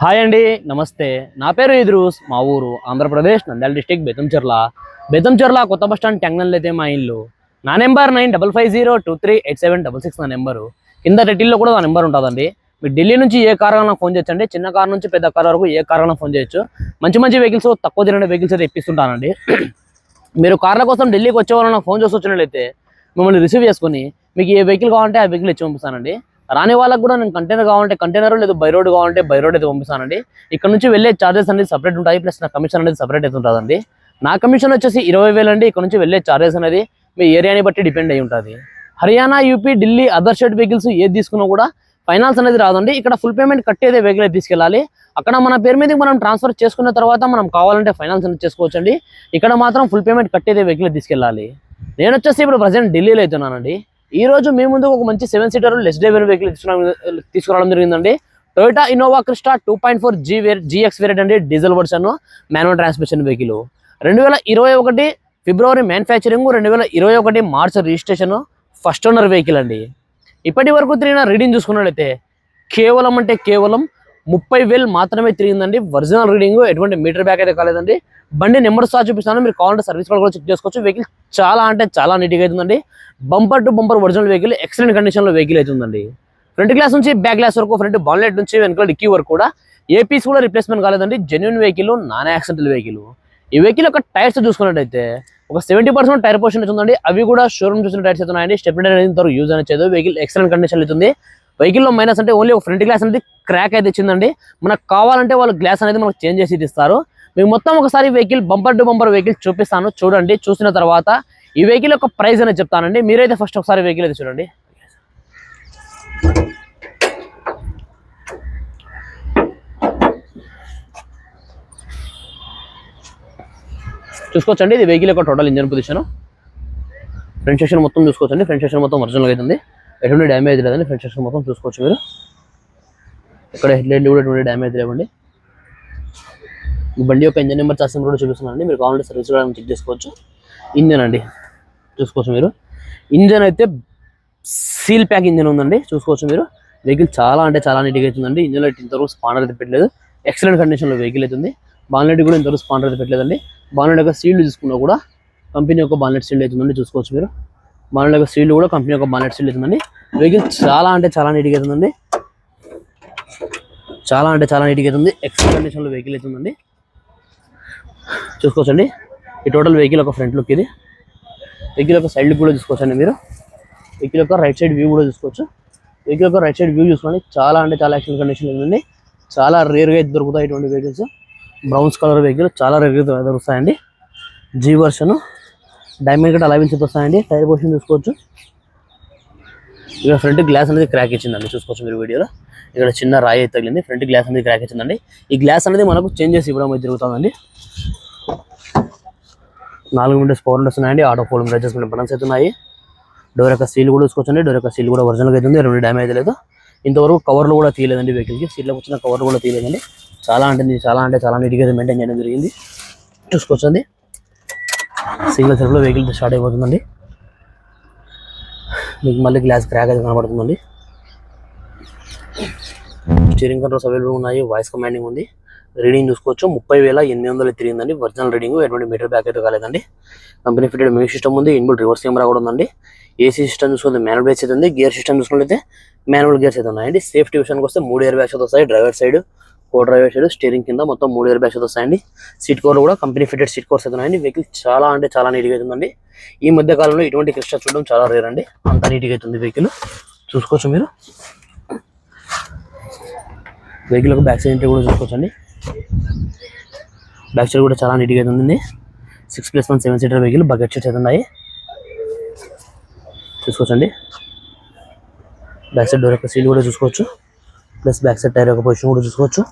Hi అండి, నమస్తే. నా పేరు ఇద్రూస్. మా ఊరు ఆంధ్రప్రదేశ్ నంద్యాల డిస్టిక్ బెతంచెర్ల కొత్త బస్ స్టాండ్ ట్యాంగ్నల్ అయితే మా ఇల్లు. నా నెంబర్ 9550238766 నా నెంబరు. కింద టైటిల్లో కూడా నా నెంబర్ ఉంటుందండి. మీరు ఢిల్లీ నుంచి ఏ కార్ నాకు ఫోన్ చేయొచ్చండి. చిన్న కార్ నుంచి పెద్ద కార్ వరకు ఏ కార్ ఫోన్ చేయొచ్చు. మంచి మంచి వెహికల్స్, తక్కువ తిరిగిన వెహికల్స్ అయితే ఇప్పిస్తుంటానండి. మీరు కార్ల కోసం ఢిల్లీకి వచ్చే వాళ్ళు నాకు ఫోన్ చేసి వచ్చినట్లయితే మిమ్మల్ని రిసీవ్ చేసుకుని మీకు ఏ వెహికల్ కావాలంటే ఆ వెహికల్ ఇచ్చి పంపిస్తానండి. రాని వాళ్ళకి కూడా నేను కంటైనర్ కావాలంటే కంటైనర్, లేదు బై రోడ్ కావాలంటే బై రోడ్ అయితే పంపిస్తానండి. ఇక్కడ నుంచి వెళ్ళే చార్జెస్ అనేది సపరేట్ ఉంటాయి, ప్లస్ నా కమిషన్ అనేది సపరేట్ అయితే ఉంటుందండి. నా కమిషన్ వచ్చేసి 20,000 అండి. ఇక్కడ నుంచి వెళ్ళే చార్జెస్ అనేది మీ ఏరియాని బట్టి డిపెండ్ అయి ఉంటుంది. Haryana, UP, Delhi, other state vehicles ఏది తీసుకున్నా కూడా ఫైనాన్స్ అనేది రాదండి. ఇక్కడ ఫుల్ పేమెంట్ కట్టేదే వెహికల్ తీసుకెళ్ళాలి. అక్కడ మన పేరు మీదకి మనం ట్రాన్స్ఫర్ చేసుకున్న తర్వాత మనం కావాలంటే ఫైనాన్స్ అనేది చేసుకోవచ్చండి. ఇక్కడ మాత్రం ఫుల్ పేమెంట్ కట్టేదే వెహికల్ తీసుకెళ్ళాలి. నేను వచ్చేసి ఇప్పుడు ప్రజెంట్ ఢిల్లీలో అవుతున్నానండి. ఈ రోజు మీ ముందు ఒక మంచి 7 సీటర్ లెస్ డ్రైవర్ వెహికల్ తీసుకురావడం జరిగిందండి. Toyota Innova Crysta 2.4 GX variant అండి. Diesel version, manual transmission vehicle. 2021 February manufacturing, 2021 March registration, first owner vehicle అండి. ఇప్పటి వరకు తిరిగిన రీడింగ్ చూసుకున్నట్లయితే కేవలం 30,000 మాత్రమే తిరిగిందండి. ఒరిజినల్ రీడింగ్, ఎటువంటి మీటర్ బ్యాక్ అయితే కాలేదండి. బండి నెంబర్ స్టార్ చూపిస్తాను, మీరు కావాలంటే సర్వీస్ కూడా చెక్ చేసుకోవచ్చు. వెహికల్ చాలా నీట్గా అవుతుందండి. Bumper to bumper original vehicle, excellent కండిషన్లో వెహికల్ అవుతుందండి. ఫ్రంట్ గ్లాస్ నుంచి బ్యాక్ గ్లాస్ వరకు, ఫ్రంట్ బాన్లెట్ నుంచి వెనకాల డిక్కీ వరకు కూడా ఏ పీస్ కూడా రిప్లేస్మెంట్ కాలేదండి. Genuine vehicle, non accidental vehicle. ఈ వెహికల్ యొక్క టైర్స్ చూసుకున్నట్టయితే ఒక 70% టైర్ పోర్షన్ అవుతుందండి. అవి కూడా షోరూమ్ చూసిన టైర్స్ అవుతున్నాయండి. స్టెప్నీ టైర్ అనేది యూజ్ అనేది వెహికల్ ఎక్సలెంట్ కండిషన్ అవుతుంది. వెహికల్లో మైనస్ అంటే ఓన్లీ ఒక ఫ్రంట్ గ్లాస్ అనేది క్రాక్ అయితే ఇచ్చిందండి. మనకు కావాలంటే వాళ్ళు గ్లాస్ అనేది మనకు చేంజ్ చేసి ఇస్తారు. మీకు మొత్తం ఒకసారి vehicle bumper to bumper vehicle చూపిస్తాను, చూడండి. చూసిన తర్వాత ఈ వెహికల్ యొక్క ప్రైస్ అనేది చెప్తానండి. మీరైతే ఫస్ట్ ఒకసారి వెహికల్ అయితే చూడండి. చూసుకోవచ్చండి, ఇది వెహికల్ యొక్క total engine position. Front section మొత్తం చూసుకోవచ్చండి. ఫ్రంట్ సెక్షన్ మొత్తం ఒరిజినల్ అవుతుంది, ఎటువంటి డ్యామేజ్ లేదండి. ఫ్రంట్ సెక్షన్ మొత్తం చూసుకోవచ్చు మీరు. ఇక్కడ హెడ్ లైట్లు కూడా ఎటువంటి డ్యామేజ్ లేవండి. ఈ బండి యొక్క ఇంజన్ నెంబర్ చార్జింగ్ కూడా చూపిస్తున్నానండి. మీరు కావాలంటే సర్వీస్ కూడా చెక్ చేసుకోవచ్చు. ఇంజన్ అండి చూసుకోవచ్చు మీరు. ఇంజన్ అయితే సీల్ ప్యాక్ ఇంజన్ ఉందండి, చూసుకోవచ్చు మీరు. వెహికల్ చాలా నీట్గా అవుతుందండి. ఇంజన్లో ఇంతవరకు స్పానర్ అయితే పెట్టలేదు, ఎక్సలెంట్ కండిషన్లో వెహికల్ అవుతుంది. బాన్లెట్ కూడా ఇంతవరకు స్పానర్ అయితే పెట్టలేదండి. బాన్లెట్ యొక్క సీల్డ్ చూసుకున్నా కూడా కంపెనీ యొక్క బాన్లెట్ సీల్డ్ అవుతుందండి, చూసుకోవచ్చు మీరు. బాన్లెట్ యొక్క సీల్డ్ కూడా కంపెనీ యొక్క బాన్లెట్ సీల్డ్ అవుతుందండి. వెహికల్ చాలా నీట్గా అవుతుందండి. చాలా నీట్గా అవుతుంది, ఎక్సలెంట్ కండిషన్లో వెహికల్ అవుతుందండి. చూసుకోవచ్చండి, ఈ టోటల్ వెహికల్ ఒక ఫ్రంట్ లుక్. ఇది వెహికల్ యొక్క సైడ్ లుక్ కూడా చూసుకోవచ్చండి మీరు. వెహికల్ యొక్క రైట్ సైడ్ వ్యూ కూడా చూసుకోవచ్చు. వెహికల్ యొక్క రైట్ సైడ్ వ్యూ చూసుకోండి, చాలా ఎక్సలెంట్ కండిషన్ ఉందండి. చాలా రేర్గా అయితే దొరుకుతాయి ఇటువంటి వెహికల్స్. బ్రౌన్స్ కలర్ వెహికల్ చాలా రేర్గా దొరుకుతాయండి. G version, diamond cut alloy wheels వస్తాయండి. టైర్ పొజిషన్ చూసుకోవచ్చు. ఇక్కడ ఫ్రంట్ గ్లాస్ అనేది క్రాక్ ఇచ్చిందండి, చూసుకోవచ్చు మీరు వీడియోలో. ఇక్కడ చిన్న రాయి అయితే తగిలింది, ఫ్రంట్ గ్లాస్ అనేది క్రాక్ ఇచ్చిందండి. ఈ గ్లాస్ అనేది మనకు చేంజ్ చేసి ఇవ్వడం అయితే జరుగుతుందండి. 4 విండోస్ పవర్ విండోస్ ఉన్నాయండి. ఆటో ఫోల్డింగ్ అడ్జస్ట్మెంట్ బటన్స్ అయితే ఉన్నాయి. డోర్ యొక్క సీల్ కూడా చూసుకోవచ్చండి. డోర్ యొక్క సీల్ కూడా ఒరిజినల్గా అవుతుంది, ఎటువంటి డ్యామేజ్ లేదు. ఇంతవరకు కవర్లు కూడా తీయలేదండి వెహికల్కి. సీట్లోకి వచ్చిన కవర్లు కూడా తీయలేదండి. చాలా నీట్గా మెయింటైన్ చేయడం జరిగింది, చూసుకోవచ్చండి. సింగిల్ సెల్ఫ్లో వెహికల్ స్టార్ట్ అయిపోతుందండి. మీకు మళ్ళీ గ్లాస్ క్రాక్ అయితే కనబడుతుందండి. స్టీరింగ్ కంట్రోల్స్ అవైలబుల్ ఉన్నాయి, వాయిస్ కమాండింగ్ ఉంది. రీడింగ్ చూసుకోవచ్చు, 30,800 తిరిగిందండి. ఒరిజినల్ రీడింగ్, ఎటువంటి మీటర్ బ్యాక్ అయితే కాలేదండి. కంపెనీ ఫిటెడ్ మ్యూజిక్ సిస్టమ్ ఉంది, ఇన్బుల్ రివర్స్ కెమెరా కూడా ఉందండి. ఏసీ సిస్టమ్ చూసుకుంటే మాన్యువల్ బ్రేక్స్ అయితే ఉంది. గేర్ సిస్టమ్ చూసుకుంటే మాన్యువల్ గేర్స్ అయితే ఉన్నాయండి. సేఫ్టీ విషయానికి వస్తే 3 ఎయిర్ బ్యాగ్స్ అయితే వస్తాయి. డ్రైవర్ సైడ్, కో డ్రైవర్ సైడ్, స్టీరింగ్ కింద మొత్తం 3 ఎయిర్ బ్యాగ్స్ అయితే వస్తాయండి. సీట్ కవర్ కూడా కంపెనీ ఫిటెడ్ సీట్ కవర్స్ అయితే ఉన్నాయండి. వెహికల్ చాలా నీట్గా అవుతుందండి. ఈ మధ్య కాలంలో ఇటువంటి క్రిస్టా చూడడం చాలా రేర్ అండి, అంత నీట్గా అవుతుంది వెహికల్, చూసుకోవచ్చు మీరు. వెహికల్ ఒక బ్యాక్ సైడ్ కూడా చూసుకోవచ్చండి. బ్యాక్ సైడ్ కూడా చాలా నీట్గా అవుతుంది. 6+1 7 సీటర్ వెహికల్, బకెట్ సీట్స్ అయితే ఉన్నాయి, చూసుకోవచ్చండి. బ్యాక్ సైడ్ డోర్ యొక్క సీల్ కూడా చూసుకోవచ్చు, ప్లస్ బ్యాక్ సైడ్ టైర్ యొక్క పొజిషన్ కూడా చూసుకోవచ్చు.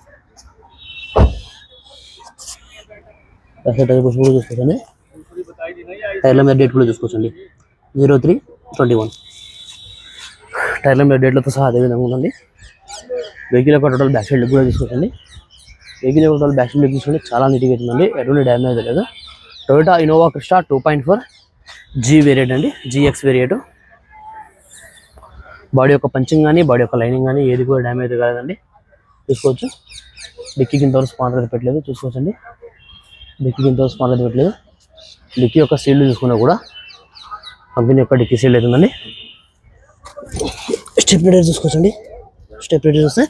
బ్యాక్ సైడ్ టైర్ పొజిషన్ కూడా చూసుకోవచ్చండి. టైర్ల మీద డేట్ కూడా చూసుకోవచ్చండి, 03/21. టైర్ల మీద డేట్లతో సహా అదే విధంగా ఉందండి. వెహికల్ యొక్క టోటల్ బ్యాక్ సైడ్ లుక్ కూడా చూసుకోవచ్చండి. వెహికల్ యొక్క టోటల్ బ్యాక్ సైడ్ లుక్ చూసుకోండి, చాలా నీట్గా అవుతుందండి, ఎటువంటి డ్యామేజ్ లేదు. Toyota Innova Crysta 2.4 G variant అండి, GX వేరియంట్. బాడీ యొక్క పంచింగ్ కానీ, బాడీ యొక్క లైనింగ్ కానీ ఏది కూడా డ్యామేజ్ కాలేదండి. చూసుకోవచ్చు. డిక్కీకి ఇంతవరకు స్పాండర్ అయితే పెట్టలేదు, చూసుకోవచ్చండి. డిక్కీకి ఇంతవరకు స్పాండర్ అయితే పెట్టలేదు. డిక్కీ యొక్క సీల్డ్ చూసుకున్నా కూడా కంపెనీ యొక్క డిక్కీ సీల్డ్ అవుతుందండి. స్టెప్ రైడర్ చూసుకోవచ్చండి. స్టెప్ రైడర్ చూస్తే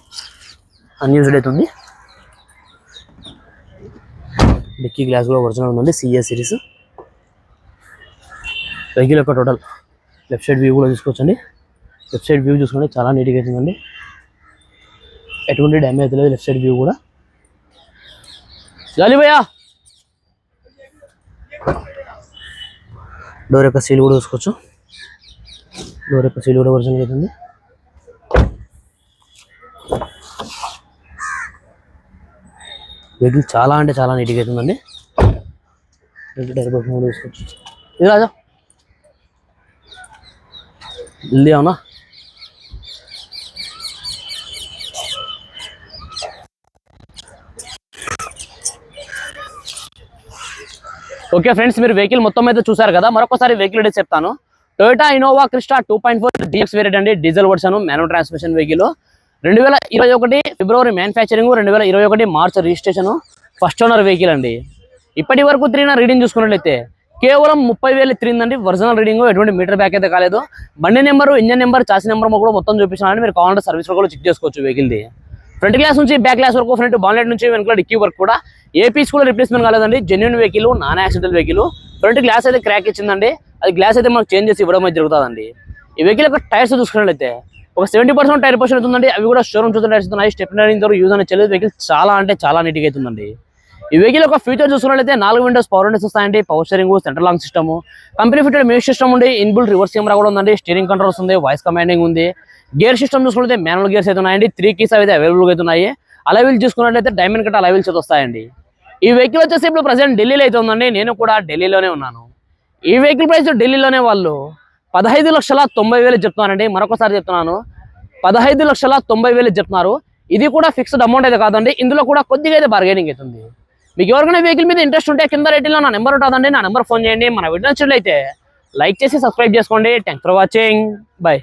అన్యూజ్డ్ అవుతుంది. డిక్కీ గ్లాస్ కూడా ఒరిజినల్ ఉందండి, సిఎస్ సిరీస్. వెహికల్ యొక్క టోటల్ లెఫ్ట్ సైడ్ వ్యూ కూడా చూసుకోవచ్చండి. లెఫ్ట్ సైడ్ వ్యూ చూసుకుంటే చాలా నీట్గా అవుతుందండి, ఎటువంటి డ్యామేజ్ అవుతలేదు. లెఫ్ట్ సైడ్ వ్యూ కూడా గాలి భయ్యా. డోర్ యొక్క సీల్ కూడా చూసుకోవచ్చు. డోర్ యొక్క సీల్ కూడా ఒరిజినల్ అవుతుంది. వెహికల్ చాలా అంటే చాలా నీట్గా అవుతుందండి. డైరెక్ట్ కూడా చూసుకోవచ్చు. ఇది రాజా జల్దీ అవునా. ఓకే ఫ్రెండ్స్, మీరు వెహికల్ మొత్తం అయితే చూసారు కదా. మరొకసారి వెహికల్ డీటెయిల్స్ చెప్తాను. Toyota Innova Crysta 2.4 DX variant అండి, diesel version, manual transmission vehicle. 2021 February manufacturing, 2021 March registration, first owner vehicle అండి. ఇప్పటి వరకు తిరిగిన రీడింగ్ చూసుకున్నట్లయితే కేవలం 30,000 తిరిగిందండి. ఒరిజినల్ రీడింగ్, ఎటువంటి మీటర్ బ్యాక్ అయితే కాలేదు. బండి number, engine number, chassis number కూడా మొత్తం చూపిస్తున్నాను. మీరు కావాలంటే సర్వీస్ కూడా చెక్ చేసుకోవచ్చు వెహికల్ది. ఫ్రంట్ గ్లాస్ నుంచి బ్యాక్ గ్లాస్ వరకు, ఫ్రంట్ బాన్లెట్ నుంచి వెనకాల డిక్కీ వరకు కూడా ఏ పీస్ కూడా రిప్లేస్మెంట్ కాలేదండి. Genuine vehicle, non accidental vehicle. Front glass అయితే క్రాక్ ఇచ్చిందండి, అది గ్లాస్ అయితే మనకు చేంజ్ చేసి ఇవ్వడం అయితే జరుగుతుందండి. ఈ వెహికల్ యొక్క టైర్స్ చూసుకున్నట్లయితే ఒక 70% టైర్ పొజిషన్ అవుతుందండి. అవి కూడా షోరూమ్ చూసిన టైర్స్ ఉన్నాయి. స్టెప్ ఇంతవరకు యూజ్ అనేది చేయలేదు. వెహికల్ చాలా అంటే చాలా నీట్గా అవుతుందండి. ఈ వెహికల్ యొక్క ఫీచర్ చూసుకున్నట్లయితే 4 విండోస్ పవర్ విండోస్ వస్తాయండి, power steering, central lock system, company fitted music system ఉంది, ఇన్బుల్ రివర్స్ కెమెరా కూడా ఉందండి, స్టీరింగ్ కంట్రోల్స్ ఉంది, వాయిస్ కమాండింగ్ ఉంది. గేర్ సిస్టమ్ చూసుకుంటే మాన్యువల్ గేర్స్ అయితే ఉన్నాయండి. 3 కీస్ అయితే అవైలబుల్ అయితే ఉన్నాయి. అలైవిల్ చూసుకున్నట్లయితే డైమండ్ కట్ అలైవిల్స్ అయితే వస్తాయండి. ఈ వెహికల్ వచ్చేసి ఇప్పుడు ప్రజెంట్ ఢిల్లీలో అయితే ఉందండి. నేను కూడా ఢిల్లీలోనే ఉన్నాను. ఈ వెహికల్ ప్రైస్ ఢిల్లీలోనే వాళ్ళు 15,90,000 చెప్తున్నారండి. మరొకసారి చెప్తున్నాను, 15,90,000 చెప్తున్నారు. ఇది కూడా ఫిక్స్డ్ అమౌంట్ అయితే కాదండి, ఇందులో కూడా కొద్దిగా అయితే బార్గెనింగ్ అవుతుంది. మీకు ఎవరికైనా వెహికల్ మీద ఇంట్రెస్ట్ ఉంటే కింద రేటింగ్లో నా నెంబర్ ఉంటుందండి, నా నెంబర్ ఫోన్ చేయండి. మన వీడియో నచ్చినట్లయితే లైక్ చేసి సబ్స్క్రైబ్ చేసుకోండి. Thanks for watching, bye.